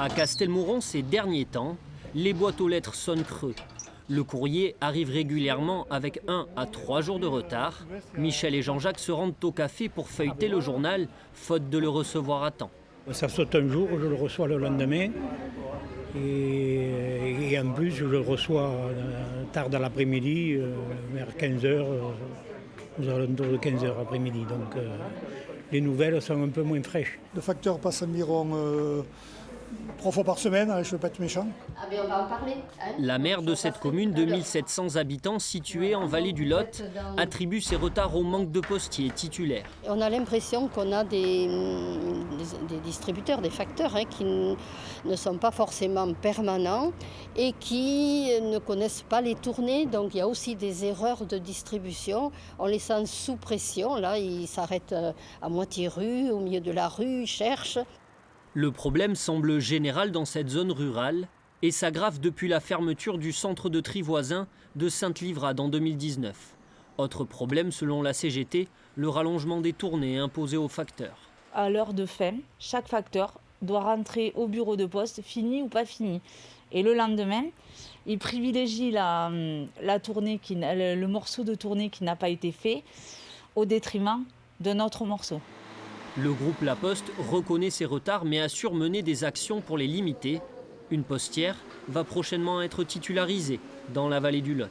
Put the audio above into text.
À Castelmauron, ces derniers temps, les boîtes aux lettres sonnent creux. Le courrier arrive régulièrement avec 1 à 3 jours de retard. Michel et Jean-Jacques se rendent au café pour feuilleter le journal, faute de le recevoir à temps. Ça saute un jour, je le reçois le lendemain. Et en plus, je le reçois tard dans l'après-midi, vers 15h, aux alentours de 15h après-midi. Donc les nouvelles sont un peu moins fraîches. Le facteur passe environ 3 fois par semaine, je ne veux pas être méchant. Ah ben on va en parler. Hein. La maire de cette commune de 1700 habitants située en vallée du Lot attribue ses retards au manque de postiers titulaires. On a l'impression qu'on a des distributeurs, des facteurs qui ne sont pas forcément permanents et qui ne connaissent pas les tournées. Donc il y a aussi des erreurs de distribution. On les sent sous pression. Là, ils s'arrêtent à moitié rue, au milieu de la rue, ils cherchent. Le problème semble général dans cette zone rurale et s'aggrave depuis la fermeture du centre de tri voisin de Sainte-Livrade en 2019. Autre problème selon la CGT, le rallongement des tournées imposées aux facteurs. À l'heure de fin, chaque facteur doit rentrer au bureau de poste, fini ou pas fini. Et le lendemain, il privilégie la tournée le morceau de tournée qui n'a pas été fait au détriment d'un autre morceau. Le groupe La Poste reconnaît ces retards mais assure mener des actions pour les limiter. Une postière va prochainement être titularisée dans la vallée du Lot.